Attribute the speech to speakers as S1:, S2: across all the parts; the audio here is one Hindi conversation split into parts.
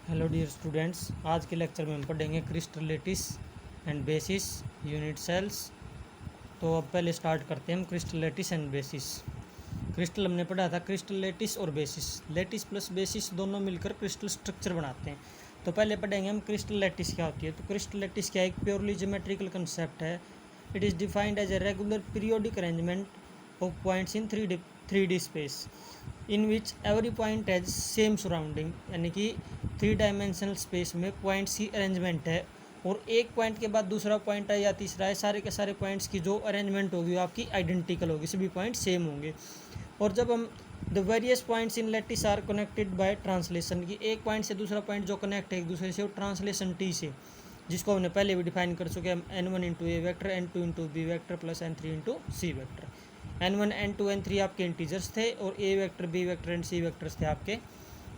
S1: हेलो डियर स्टूडेंट्स, आज के लेक्चर में हम पढ़ेंगे crystal lattice and basis unit cells. तो अब पहले स्टार्ट करते हैं हम crystal lattice and basis. Crystal हमने पढ़ा था क्रिस्टल लैटिस और बेसिस। लैटिस प्लस बेसिस दोनों मिलकर क्रिस्टल स्ट्रक्चर बनाते हैं। तो पहले पढ़ेंगे हम क्रिस्टल लैटिस क्या होती है। तो क्रिस्टल लैटिस क्या एक प्योरली ज्योमेट्रिकल कंसेप्ट है। It is defined as a regular periodic arrangement of points in three D space in which every point has same surrounding, यानी कि 3 डायमेंशनल स्पेस में पॉइंट्स की अरेंजमेंट है और एक पॉइंट के बाद दूसरा पॉइंट है या तीसरा है, सारे के सारे पॉइंट्स की जो अरेंजमेंट होगी वो आपकी आइडेंटिकल होगी, सभी पॉइंट सेम होंगे। और जब हम the various points in lattice are connected by translation, की एक पॉइंट से दूसरा पॉइंट जो कनेक्ट है एक दूसरे से वो ट्रांसलेशन टी से, जिसको हमने पहले भी डिफाइन कर चुके हैं n1 into A vector, n2 into B vector plus n3 into C vector. n1 n2 n3 आपके इंटीजर्स थे और A vector B vector and C vectors थे आपके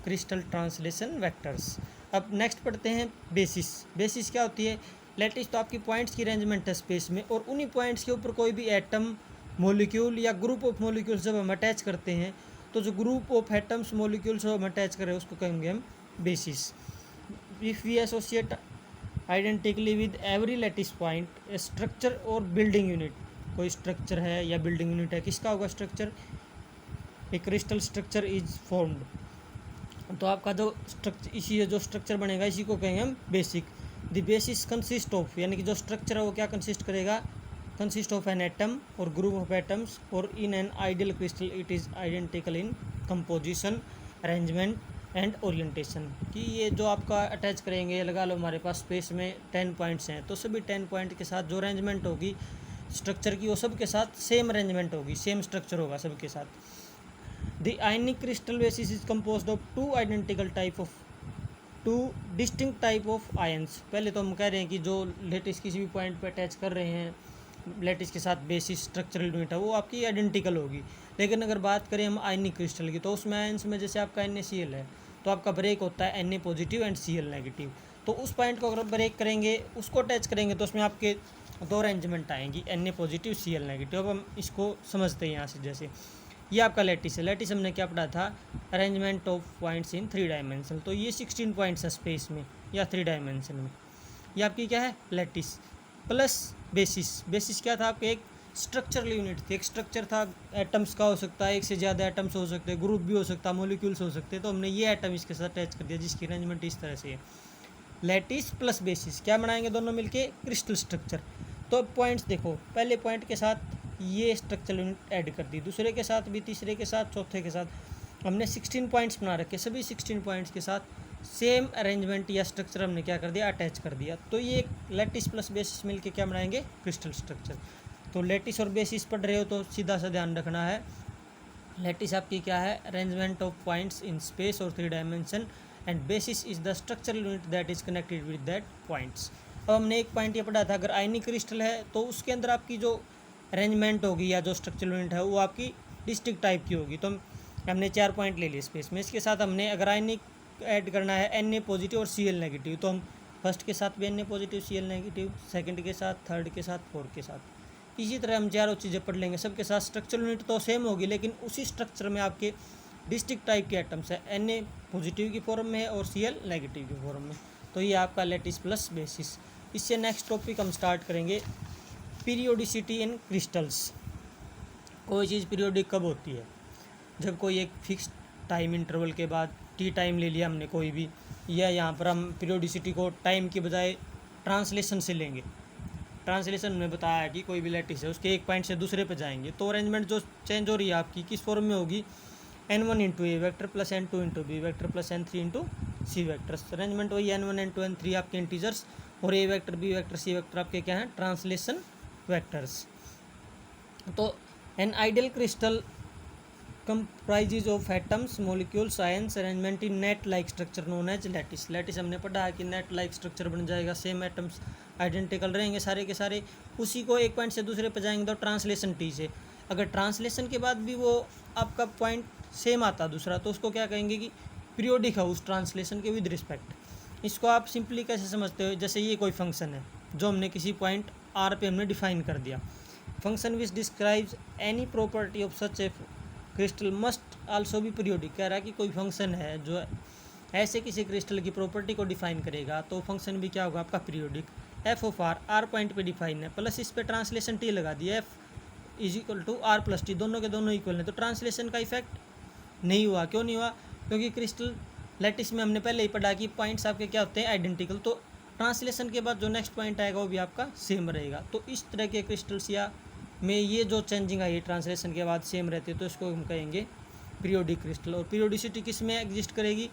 S1: क्रिस्टल ट्रांसलेशन वेक्टर्स। अब नेक्स्ट पढ़ते हैं बेसिस। बेसिस क्या होती है? लैटिस तो आपकी पॉइंट्स की अरेंजमेंट है स्पेस में, और उन्हीं पॉइंट्स के ऊपर कोई भी एटम, मॉलिक्यूल या ग्रुप ऑफ मॉलिक्यूल्स जब हम अटैच करते हैं, तो जो ग्रुप ऑफ एटम्स मॉलिक्यूल्स हम अटैच कर रहे हैं उसको कहेंगे हम basis. If we associate identically with every lattice point structure और बिल्डिंग यूनिट, कोई स्ट्रक्चर है या बिल्डिंग यूनिट है, किसका होगा structure? A crystal structure is formed. तो आपका जो स्ट्रक्चर, इसी जो स्ट्रक्चर बनेगा इसी को कहेंगे हम basic. The basis consist of, यानी कि जो स्ट्रक्चर है वो क्या कंसिस्ट करेगा? कंसिस्ट ऑफ एन एटम और ग्रुप ऑफ एटम्स, और in an ideal crystal it is identical in composition, arrangement and orientation. कि ये जो आपका अटैच करेंगे, लगा लो हमारे पास स्पेस में 10 पॉइंट्स हैं, तो सभी 10 पॉइंट के साथ जो अरेंजमेंट होगी स्ट्रक्चर की, वो सब के साथ सेम अरेंजमेंट होगी, सेम स्ट्रक्चर होगा सबके साथ। The ionic crystal basis is composed of two distinct type of ions. पहले तो हम कह रहे हैं कि जो लैटिस किसी भी पॉइंट पर अटैच कर रहे हैं लैटिस के साथ बेसिस स्ट्रक्चरल यूनिट है वो आपकी आइडेंटिकल होगी। लेकिन अगर बात करें हम आयनिक क्रिस्टल की, तो उसमें आयन्स में जैसे आपका NaCl है, तो आपका ब्रेक होता है Na positive and Cl negative. तो उस पॉइंट को अगर ब्रेक करेंगे, उसको अटैच करेंगे, तो उसमें आपके दो अरेंजमेंट आएंगी, Na पॉजिटिव Cl नेगेटिव। अब हम इसको समझते हैं यहाँ से। जैसे ये आपका लैटिस है, लैटिस हमने क्या पढ़ा था? Arrangement of points in 3 dimension. तो ये 16 पॉइंट्स है स्पेस में या 3 डायमेंशन में। ये आपकी क्या है? Lattice plus basis. बेसिस क्या था? आपके एक स्ट्रक्चरल यूनिट थी, एक स्ट्रक्चर था, एटम्स का हो सकता है, एक से ज़्यादा एटम्स हो सकते हैं, ग्रुप भी हो सकता है, मॉलिक्यूल्स हो सकते हैं। तो हमने ये एटम इसके साथ अटैच कर दिया जिसकी अरेंजमेंट इस तरह से है। लैटिस प्लस बेसिस क्या बनाएंगे दोनों मिलके? Crystal structure. तो अब पॉइंट्स देखो, पहले पॉइंट के साथ ये स्ट्रक्चर यूनिट ऐड कर दी, दूसरे के साथ भी, तीसरे के साथ, चौथे के साथ। हमने 16 पॉइंट्स बना रखे, सभी 16 पॉइंट्स के साथ सेम अरेंजमेंट या स्ट्रक्चर हमने क्या कर दिया? अटैच कर दिया। तो ये लैटिस प्लस बेसिस मिलके क्या बनाएंगे? Crystal structure. तो लैटिस और बेसिस पढ़ रहे हो तो सीधा सा ध्यान रखना है, लैटिस आपकी क्या है? Arrangement of points in space और 3 dimension, and bases is the structural unit that is connected with that points. अब हमने एक पॉइंट ये पढ़ा था, अगर आयनिक क्रिस्टल है तो उसके अंदर आपकी जो अरेंजमेंट होगी या जो स्ट्रक्चरल यूनिट है वो आपकी डिस्टिंक्ट टाइप की होगी। तो हमने 4 पॉइंट ले लिए स्पेस में। इसके साथ हमने अगर आयनिक ऐड करना है Na पॉजिटिव और Cl नेगेटिव, तो हम फर्स्ट के साथ भी Na positive Cl negative, second के साथ, थर्ड के साथ, फोर्थ के साथ, इसी तरह हम चारों चीज़ें पढ़ लेंगे। सबके साथ स्ट्रक्चरल यूनिट तो सेम होगी, लेकिन उसी स्ट्रक्चर में आपके डिस्टिंक्ट टाइप के एटम्स है, Na पॉजिटिव की फॉर्म में है और Cl नेगेटिव की फॉर्म में। तो ये आपका लैटिस प्लस बेसिस। इससे नेक्स्ट टॉपिक हम स्टार्ट करेंगे, पीरियोडिसिटी इन क्रिस्टल्स। कोई चीज़ पीरियोडिक कब होती है? जब कोई एक फिक्स टाइम इंटरवल के बाद, टी टाइम ले लिया हमने कोई भी, या यहाँ पर हम पीरियोडिसिटी को टाइम के बजाय ट्रांसलेशन से लेंगे। ट्रांसलेशन में बताया है कि कोई भी लैटिस है उसके एक पॉइंट से दूसरे पे जाएंगे, तो अरेंजमेंट जो चेंज हो रही है आपकी किस फॉर्म में होगी? n1 into A vector plus n2 into B vector plus n3 into C vectors. Arrangement वही n1 n2 n3 आपके इंटीजर्स, और A vector B vector C vector आपके क्या हैं? Translation vectors. तो an ideal crystal comprises of atoms, molecules, ions, arrangement in net like structure known as lattice। Lattice हमने पढ़ा है कि नेट लाइक स्ट्रक्चर बन जाएगा, सेम एटम्स आइडेंटिकल रहेंगे सारे के सारे, उसी को एक पॉइंट से दूसरे पे जाएंगे तो ट्रांसलेशन टी से। अगर ट्रांसलेशन के बाद भी वो आपका पॉइंट सेम आता दूसरा, तो उसको क्या कहेंगे कि पीरियोडिक है उस ट्रांसलेशन के विद रिस्पेक्ट। इसको आप सिंपली कैसे समझते हो? जैसे ये कोई फंक्शन है जो हमने किसी पॉइंट R पे हमने डिफाइन कर दिया, function which describes any property of such A crystal must also भी पीरियोडिक। कह रहा है कि कोई फंक्शन है जो ऐसे किसी क्रिस्टल की प्रॉपर्टी को डिफाइन करेगा तो फंक्शन भी क्या होगा आपका periodic. F of R point पे डिफाइन है, प्लस इस पे ट्रांसलेशन टी लगा दिया, F is equal to R plus T, दोनों के दोनों इक्वल हैं, तो ट्रांसलेशन का इफेक्ट नहीं हुआ। क्यों नहीं हुआ? क्योंकि क्रिस्टल लैटिस में हमने पहले ही पढ़ा कि पॉइंट्स आपके क्या होते हैं, आइडेंटिकल, तो ट्रांसलेशन के बाद जो नेक्स्ट पॉइंट आएगा वो भी आपका सेम रहेगा। तो इस तरह के क्रिस्टल्स या में ये जो चेंजिंग आई है ट्रांसलेशन के बाद सेम रहती है, तो इसको हम कहेंगे पीरियोडिक क्रिस्टल। और पीरियोडिसिटी किस में एग्जिस्ट करेगी?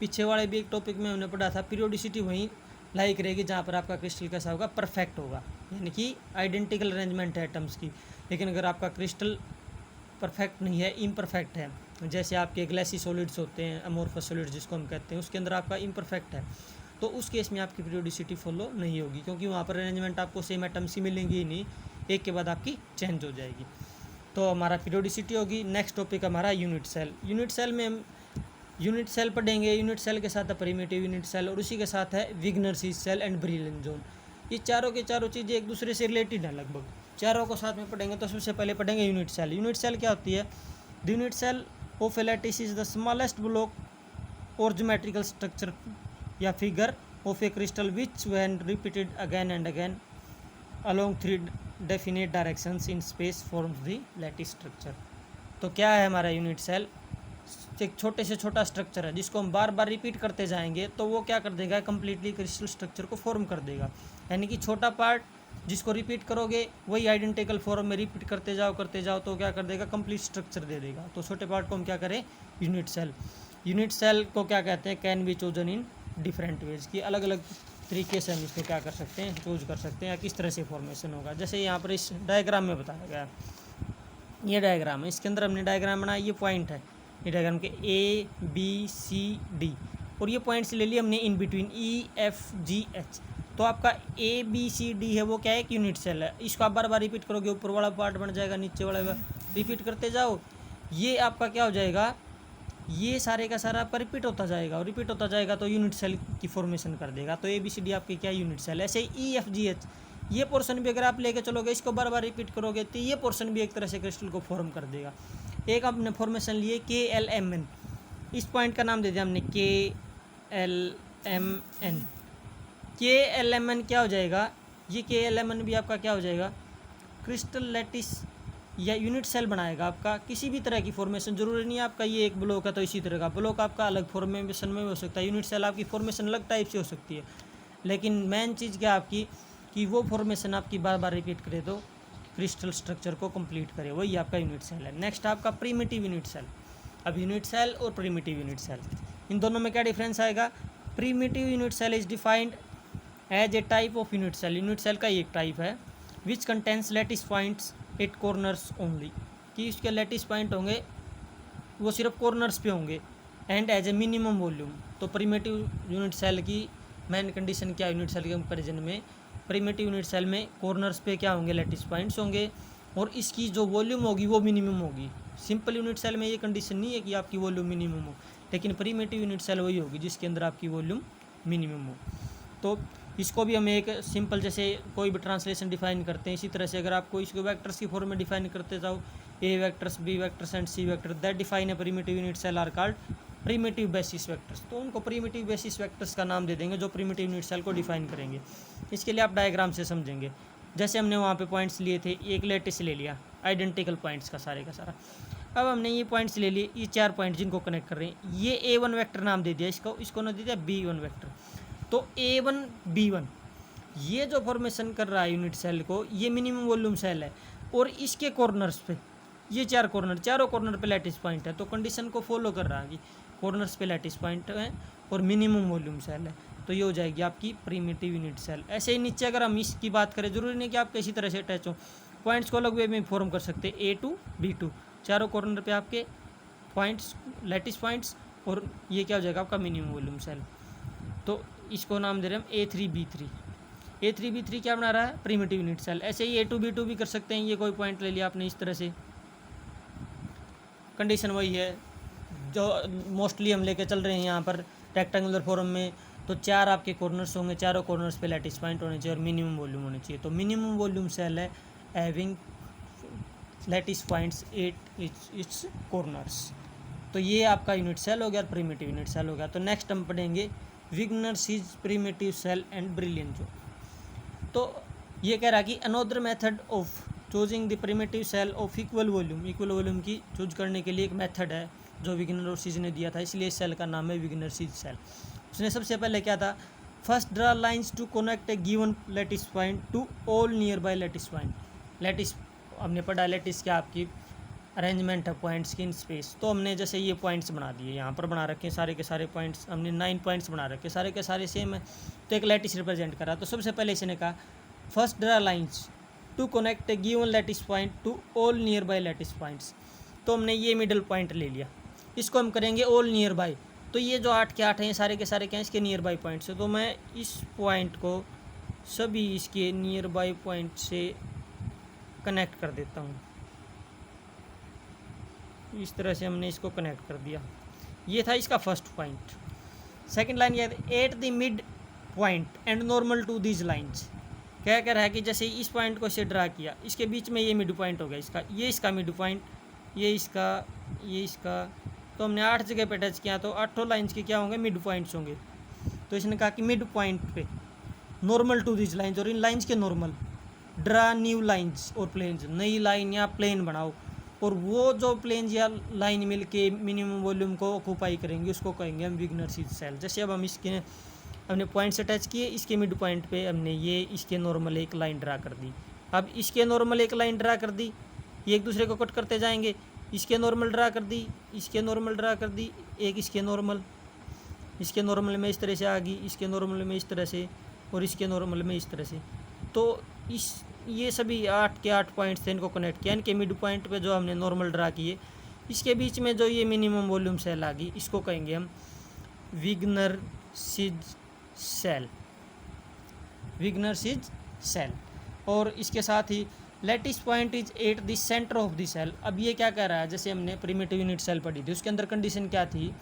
S1: पीछे वाले भी एक टॉपिक में हमने पढ़ा था, पीरियोडिसिटी वहीं लाई करेगी जहाँ पर आपका क्रिस्टल कैसा होगा, परफेक्ट होगा, यानी कि आइडेंटिकल अरेंजमेंट है एटम्स की। लेकिन अगर आपका क्रिस्टल परफेक्ट नहीं है, इम्परफेक्ट है, जैसे आपके ग्लासी सॉलिड्स होते हैं, अमोर्फस सॉलिड्स जिसको हम कहते हैं, उसके अंदर आपका इम्परफेक्ट है, तो उस केस में आपकी पीरियोडिसिटी फॉलो नहीं होगी, क्योंकि वहाँ पर अरेंजमेंट आपको सेम एटम्स ही मिलेंगी ही नहीं, एक के बाद आपकी चेंज हो जाएगी। तो हमारा पीरियोडिसिटी होगी। नेक्स्ट टॉपिक हमारा यूनिट सेल। यूनिट सेल में हम यूनिट सेल पढ़ेंगे। यूनिट सेल के साथ है प्रिमिटिव यूनिट सेल, और उसी के साथ है विग्नर-सीज सेल एंड ब्रिलन जोन। ये चारों के चारों चीज़ें एक दूसरे से रिलेटेड हैं लगभग, चारों को साथ में पढ़ेंगे। तो सबसे पहले पढ़ेंगे यूनिट सेल। यूनिट सेल क्या होती है? The unit cell of a lattice is the smallest block और ज्योमेट्रिकल स्ट्रक्चर या figure of a crystal which when repeated again and again along 3 definite directions in space forms the lattice structure। तो क्या है हमारा यूनिट सेल? एक छोटे से छोटा स्ट्रक्चर है जिसको हम बार बार रिपीट करते जाएंगे तो वो क्या कर देगा, कंप्लीटली क्रिस्टल स्ट्रक्चर को फॉर्म कर देगा। यानी कि छोटा पार्ट जिसको रिपीट करोगे वही आइडेंटिकल फॉर्म में रिपीट करते जाओ तो क्या कर देगा, कंप्लीट स्ट्रक्चर दे देगा। तो छोटे पार्ट को हम क्या करें, यूनिट सेल। यूनिट सेल को क्या कहते हैं? Can be chosen in different ways, की अलग अलग तरीके से हम इसको क्या कर सकते हैं, चूज कर सकते हैं, या किस तरह से फॉर्मेशन होगा। जैसे यहाँ पर इस डायग्राम में बताया गया, ये डायग्राम है, इसके अंदर हमने डायग्राम बनाया, ये पॉइंट है, ये डायग्राम के ए बी सी डी, और ये पॉइंट्स ले लिए हमने in between E F G H. तो आपका ए बी सी डी है वो क्या है, एक यूनिट सेल है। इसको आप बार बार रिपीट करोगे, ऊपर वाला पार्ट बन जाएगा, नीचे वाला रिपीट करते जाओ, ये आपका क्या हो जाएगा, ये सारे का सारा आपका रिपीट होता जाएगा, और रिपीट होता जाएगा तो यूनिट सेल की फॉर्मेशन कर देगा। तो ए बी सी डी आपकी क्या यूनिट सेल है। ऐसे ई एफ जी एच, ये पोर्शन भी अगर आप लेके चलोगे, इसको बार बार रिपीट करोगे, तो ये पोर्शन भी एक तरह से क्रिस्टल को फॉर्म कर देगा। एक आपने फॉर्मेशन लिए के एल एम एन, इस पॉइंट का नाम दे दिया हमने के एल एम एन। के एल एम एन क्या हो जाएगा, ये के एल एम एन भी आपका क्या हो जाएगा, क्रिस्टल लैटिस या यूनिट सेल बनाएगा आपका। किसी भी तरह की फॉर्मेशन, जरूरी नहीं है आपका ये एक ब्लॉक है तो इसी तरह का ब्लॉक आपका अलग फॉर्मेशन में हो सकता है, यूनिट सेल आपकी फॉर्मेशन अलग टाइप से हो सकती है, लेकिन मेन चीज़ क्या आपकी कि वो फॉर्मेशन आपकी बार बार रिपीट करे तो क्रिस्टल स्ट्रक्चर को कंप्लीट करे, वही आपका यूनिट सेल है। नेक्स्ट आपका प्रिमिटिव यूनिट सेल। अब यूनिट सेल और प्रिमिटिव यूनिट सेल, इन दोनों में क्या डिफरेंस आएगा? Primitive unit cell is defined as a type of unit cell, unit cell का एक टाइप है, which contains lattice points at corners only, कि इसके लैटिस पॉइंट होंगे वो सिर्फ कॉर्नर्स पे होंगे, and as a minimum volume. तो प्रिमिटिव यूनिट सेल की मेन कंडीशन क्या, यूनिट सेल के कंपेरिजन में प्रिमिटिव यूनिट सेल में कॉर्नर्स पे क्या होंगे, लैटिस पॉइंट्स होंगे, और इसकी जो वॉल्यूम होगी वो मिनिमम होगी। सिंपल यूनिट सेल में ये कंडीशन नहीं है कि आपकी वॉल्यूम मिनिमम हो, लेकिन प्रिमिटिव यूनिट सेल वही होगी जिसके अंदर आपकी वॉल्यूम मिनिमम हो। तो इसको भी हम एक सिंपल जैसे कोई भी ट्रांसलेशन डिफाइन करते हैं, इसी तरह से अगर आपको इसको वेक्टर्स की फॉर्म में डिफाइन करते जाओ, A vectors B vectors and C vector that define a primitive unit cell are called primitive basis vectors. तो उनको प्रिमिटिव बेसिस वेक्टर्स का नाम दे देंगे जो प्रिमिटिव यूनिट सेल को डिफाइन करेंगे। इसके लिए आप डायग्राम से समझेंगे। जैसे हमने वहाँ पे पॉइंट्स लिए थे, एक लैटिस ले लिया आइडेंटिकल पॉइंट्स का सारे का सारा, अब हमने ये पॉइंट्स ले लिए, ये 4 पॉइंट जिनको कनेक्ट कर रहे हैं, ये ए1 वेक्टर नाम दे दिया इसको ना दे दिया बी1 वेक्टर। तो ए1 बी1 ये जो फॉर्मेशन कर रहा है यूनिट सेल को, ये मिनिमम वॉल्यूम सेल है, और इसके कॉर्नर्स पे ये 4 कॉर्नर, चारों कॉर्नर पे लैटिस पॉइंट है, तो कंडीशन को फॉलो कर रहा है कि कॉर्नर्स पे लैटिस पॉइंट है और मिनिमम वॉल्यूम सेल है, तो ये हो जाएगी आपकी प्रिमिटिव यूनिट सेल। ऐसे ही नीचे अगर हम इसकी बात करें, जरूरी नहीं कि आप किसी तरह से अटैच हो, पॉइंट्स को अलग वे में फॉर्म कर सकते हैं, A2 B2, चारों कॉर्नर पे आपके पॉइंट्स लैटिस पॉइंट्स, और ये क्या हो जाएगा आपका मिनिमम वॉल्यूम सेल। तो इसको नाम दे रहे हैं हम A3 B3। A3 B3 क्या बना रहा है, प्रिमिटिव यूनिट सेल। ऐसे ही A2 B2 भी कर सकते हैं, ये कोई पॉइंट ले लिया आपने इस तरह से, कंडीशन वही है जो मोस्टली हम लेके चल रहे हैं यहाँ पर रेक्टेंगुलर फॉर्म में। तो 4 आपके कॉर्नर्स होंगे, चारों कॉर्नर्स पे लैटिस पॉइंट होने चाहिए और मिनिमम वॉल्यूम होने चाहिए। तो मिनिमम वॉल्यूम सेल है having lattice points at its corners. तो ये आपका यूनिट सेल हो गया और प्रिमिटिव यूनिट सेल हो गया। तो नेक्स्ट हम पढ़ेंगे Wigner Seitz primitive cell and Brillouin zone. तो ये कह रहा कि another method of choosing the primitive cell of equal volume की चूज करने के लिए एक मेथड है जो विग्नर और सीज ने दिया था, इसलिए इस सेल का नाम है विग्नर-सीज सेल। उसने सबसे पहले क्या था, first draw lines to connect a given lattice point to all nearby lattice point. Lattice हमने पढ़ा, लैटिस क्या आपकी अरेंजमेंट है पॉइंट्स की इन स्पेस। तो हमने जैसे ये पॉइंट्स बना दिए, यहाँ पर बना रखे हैं सारे के सारे पॉइंट्स, हमने 9 पॉइंट्स बना रखे, सारे के सारे सेम है, तो एक लैटिस रिप्रेजेंट करा। तो सबसे पहले इसने कहा first draw lines to connect a given lattice point to all nearby lattice points. तो हमने ये मिडल पॉइंट ले लिया, इसको हम करेंगे ऑल नियर बाय। तो ये जो 8 के 8 हैं, सारे के सारे क्या हैं, इसके नियर बाय पॉइंट्स है। तो मैं इस पॉइंट को सभी इसके नियर बाय पॉइंट से कनेक्ट कर देता हूँ। इस तरह से हमने इसको कनेक्ट कर दिया। ये था इसका फर्स्ट पॉइंट। सेकंड लाइन ये at the midpoint and normal to these lines. क्या कह रहा है कि जैसे इस पॉइंट को से ड्रा किया, इसके बीच में ये मिड पॉइंट हो गया इसका, ये इसका मिड पॉइंट, ये इसका। तो हमने 8 जगह पे टच किया, तो 8 लाइंस के क्या होंगे, मिड पॉइंट्स होंगे। तो इसने कहा कि मिड पॉइंट पे नॉर्मल टू दीज लाइंस, और इन लाइंस के नॉर्मल ड्रा न्यू लाइंस और प्लेन्स, नई लाइन या प्लेन बनाओ, और वो जो प्लेन या लाइन मिल के मिनिमम वॉल्यूम को ऑक्यूपाई करेंगे उसको कहेंगे हम विग्नर-सीज सेल। जैसे अब हम इसके हमने पॉइंट से टच किए, इसके मिड पॉइंट पे हमने ये इसके नॉर्मल एक लाइन ड्रा कर दी। अब इसके नॉर्मल एक लाइन ड्रा कर दी, ये एक दूसरे को कट करते जाएंगे, इसके नॉर्मल ड्रा कर दी, इसके नॉर्मल ड्रा कर दी, एक इसके नॉर्मल में इस तरह से आ गई, इसके नॉर्मल में इस तरह से, और इसके नॉर्मल में इस तरह से। तो ये सभी 8 के 8 पॉइंट्स थे, इनको कनेक्ट किया। इनके मिड पॉइंट पे जो हमने नॉर्मल ड्रा किए, इसके बीच में जो ये मिनिमम वॉल्यूम सेल आ गई, इसको कहेंगे हम विग्नर-सीज सेल। और इसके साथ ही lattice point is at the centre of the cell. अब ये क्या कह रहा है, जैसे हमने प्रिमिटिव यूनिट सेल पढ़ी थी, उसके अंदर कंडीशन क्या थी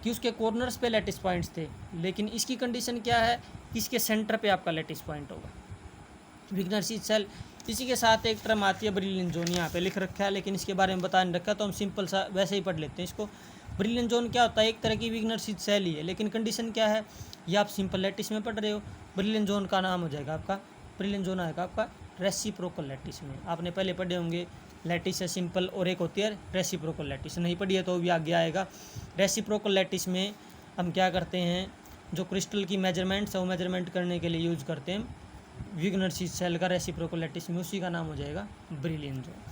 S1: कि उसके कॉर्नर्स पे लैटिस पॉइंट्स थे, लेकिन इसकी कंडीशन क्या है कि इसके सेंटर पे आपका लैटिस पॉइंट होगा। विग्नर-सीज सेल, इसी के साथ एक टर्म आती है ब्रिलियन जोन, यहाँ पे लिख रखा है, लेकिन इसके बारे में बता नहीं रखा, तो हम सिंपल सा वैसे ही पढ़ लेते हैं इसको। ब्रिलियन जोन क्या होता है, एक तरह की विग्नर-सीज सेल ही है, लेकिन कंडीशन क्या है, ये आप सिंपल लैटिस में पढ़ रहे हो। ब्रिलियन जोन का नाम हो जाएगा आपका, ब्रिलियन जोन आएगा आपका रेसिप्रोकल लैटिस में। आपने पहले पढ़े होंगे, लैटिस है सिंपल और एक होती है रेसिप्रोकल लैटिस, नहीं पढ़ी है तो भी आगे आएगा। रेसिप्रोकल लैटिस में हम क्या करते हैं, जो क्रिस्टल की मेजरमेंट्स है वो मेजरमेंट करने के लिए यूज़ करते हैं विग्नर-सीज सेल का रेसिप्रोकल लैटिस में, उसी का नाम हो जाएगा ब्रिलियन जोन।